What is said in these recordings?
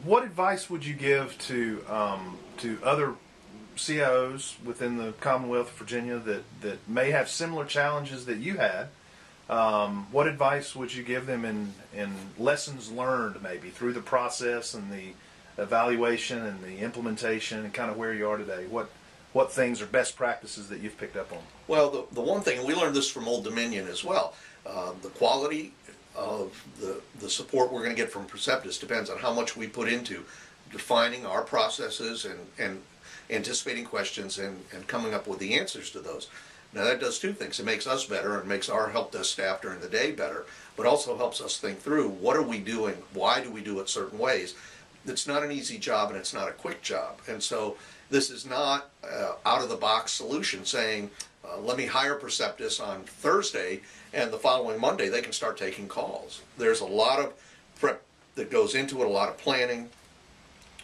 what advice would you give to other CIOs within the Commonwealth of Virginia that may have similar challenges that you had? What advice would you give them in lessons learned, maybe through the process and the evaluation and the implementation, and kind of where you are today? What things are best practices that you've picked up on? Well, the one thing, and we learned this from Old Dominion as well, the quality of the support we're going to get from Perceptis depends on how much we put into defining our processes and anticipating questions and coming up with the answers to those. Now that does two things. It makes us better and makes our help desk staff during the day better, but also helps us think through what are we doing, why do we do it certain ways. It's not an easy job and it's not a quick job. And so this is not out of the box solution saying, let me hire Perceptis on Thursday and the following Monday they can start taking calls. There's a lot of prep that goes into it, a lot of planning,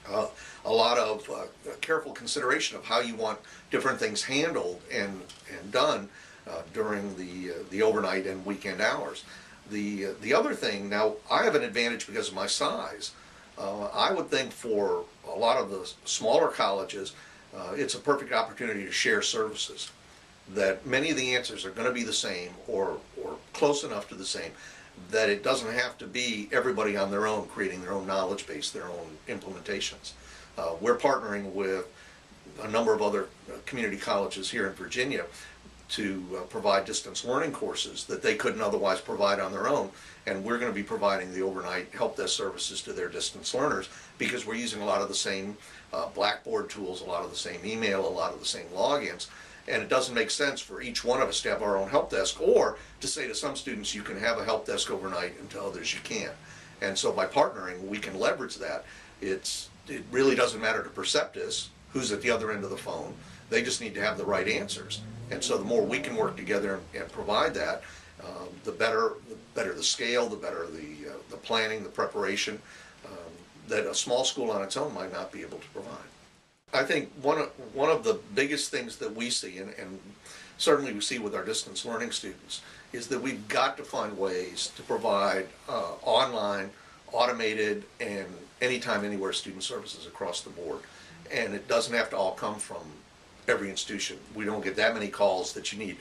a lot of careful consideration of how you want different things handled and done during the overnight and weekend hours. The other thing, now I have an advantage because of my size. I would think for a lot of the smaller colleges, it's a perfect opportunity to share services. That many of the answers are going to be the same or close enough to the same that it doesn't have to be everybody on their own creating their own knowledge base, their own implementations. We're partnering with a number of other community colleges here in Virginia to provide distance learning courses that they couldn't otherwise provide on their own, and we're going to be providing the overnight help desk services to their distance learners because we're using a lot of the same Blackboard tools, a lot of the same email, a lot of the same logins. And it doesn't make sense for each one of us to have our own help desk, or to say to some students you can have a help desk overnight and to others you can't. And so by partnering, we can leverage that. It really doesn't matter to Perceptis who's at the other end of the phone. They just need to have the right answers. And so the more we can work together and provide that, the better the scale, the better the planning, the preparation that a small school on its own might not be able to provide. I think one of the biggest things that we see, and certainly we see with our distance learning students, is that we've got to find ways to provide online, automated, and anytime, anywhere student services across the board. And it doesn't have to all come from every institution. We don't get that many calls that you need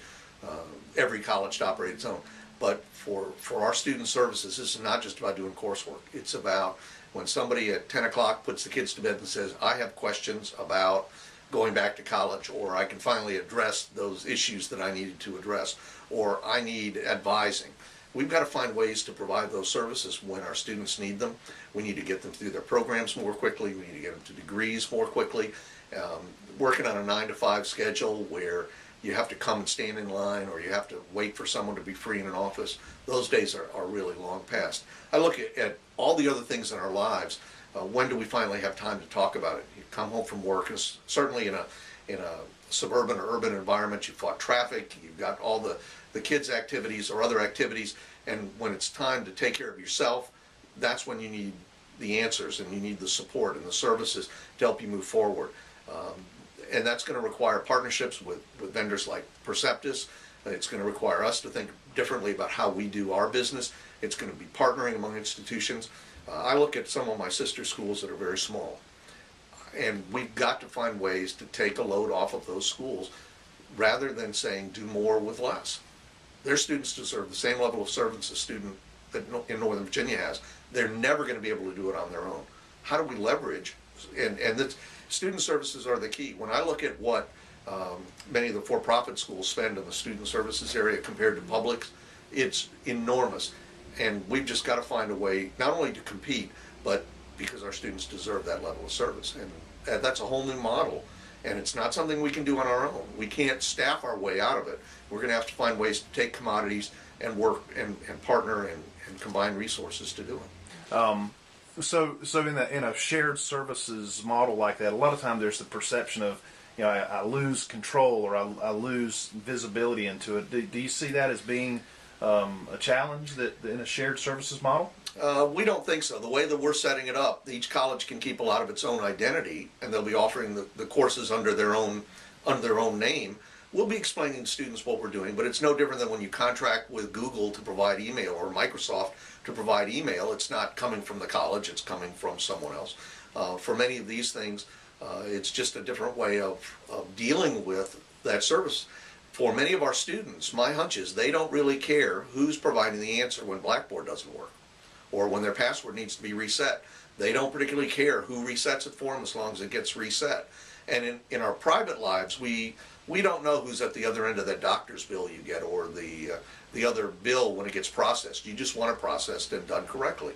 every college to operate its own. But for our student services, this is not just about doing coursework. It's about when somebody at 10 o'clock puts the kids to bed and says, I have questions about going back to college, or I can finally address those issues that I needed to address, or I need advising. We've got to find ways to provide those services when our students need them. We need to get them through their programs more quickly. We need to get them to degrees more quickly. Working on a 9-to-5 schedule where you have to come and stand in line, or you have to wait for someone to be free in an office, those days are really long past. I look at all the other things in our lives. When do we finally have time to talk about it? You come home from work, and certainly in a suburban or urban environment, you fought traffic, you've got all the kids' activities or other activities, and when it's time to take care of yourself, that's when you need the answers and you need the support and the services to help you move forward. And that's going to require partnerships with vendors like Perceptis. It's going to require us to think differently about how we do our business. It's going to be partnering among institutions. I look at some of my sister schools that are very small, and we've got to find ways to take a load off of those schools rather than saying do more with less. Their students deserve the same level of service a student that in Northern Virginia has. They're never going to be able to do it on their own. How do we leverage? And the student services are the key. When I look at what many of the for-profit schools spend in the student services area compared to publics, it's enormous. And we've just got to find a way not only to compete, but because our students deserve that level of service. And that's a whole new model. And it's not something we can do on our own. We can't staff our way out of it. We're going to have to find ways to take commodities and work and partner and combine resources to do it. So in a shared services model like that, a lot of times there's the perception of, I lose control or I lose visibility into it. Do you see that as being a challenge that in a shared services model? We don't think so. The way that we're setting it up, each college can keep a lot of its own identity, and they'll be offering the courses under their own name. we'll be explaining to students what we're doing, but it's no different than when you contract with Google to provide email or Microsoft to provide email. It's not coming from the college, it's coming from someone else. For many of these things, it's just a different way of dealing with that service. For many of our students, my hunch is they don't really care who's providing the answer when Blackboard doesn't work or when their password needs to be reset. They don't particularly care who resets it for them as long as it gets reset. And in our private lives, we don't know who's at the other end of that doctor's bill you get or the other bill when it gets processed. You just want it processed and done correctly.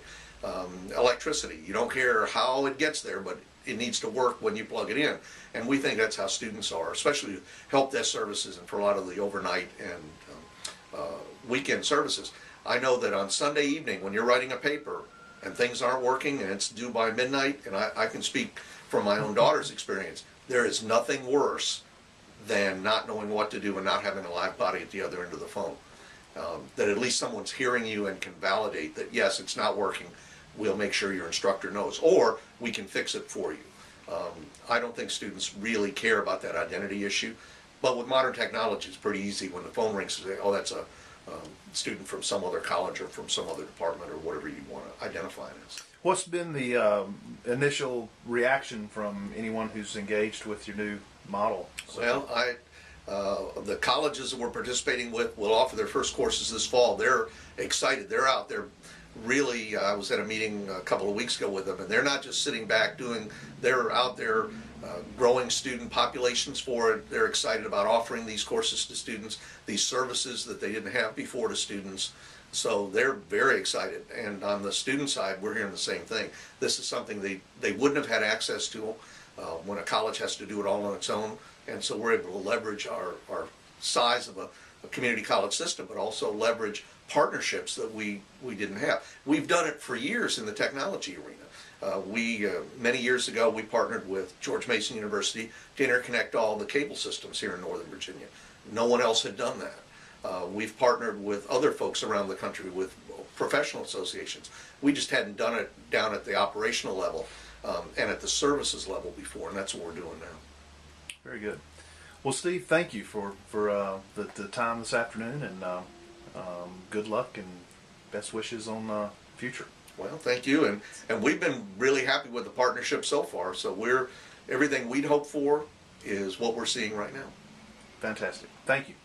Electricity, you don't care how it gets there, but it needs to work when you plug it in. And we think that's how students are, especially help desk services and for a lot of the overnight and weekend services. I know that on Sunday evening when you're writing a paper and things aren't working and it's due by midnight, and I can speak from my own daughter's experience, there is nothing worse than not knowing what to do and not having a live body at the other end of the phone. That at least someone's hearing you and can validate that, yes, it's not working. We'll make sure your instructor knows, or we can fix it for you. I don't think students really care about that identity issue, but with modern technology, it's pretty easy when the phone rings to say, oh, that's a student from some other college or from some other department or whatever you want to identify it as. What's been the initial reaction from anyone who's engaged with your new model? Well, the colleges that we're participating with will offer their first courses this fall. They're excited. They're out there. Really, I was at a meeting a couple of weeks ago with them, and they're not just sitting back they're out there growing student populations for it. They're excited about offering these courses to students, these services that they didn't have before to students. So they're very excited. And on the student side, we're hearing the same thing. This is something they wouldn't have had access to when a college has to do it all on its own. And so we're able to leverage our size of a community college system, but also leverage partnerships that we didn't have. We've done it for years in the technology arena. Many years ago, we partnered with George Mason University to interconnect all the cable systems here in Northern Virginia. No one else had done that. We've partnered with other folks around the country with professional associations. We just hadn't done it down at the operational level and at the services level before, and that's what we're doing now. Very good. Well, Steve, thank you for the time this afternoon, and good luck and best wishes on the future. Well, thank you, and we've been really happy with the partnership so far. So everything we'd hoped for is what we're seeing right now. Fantastic. Thank you.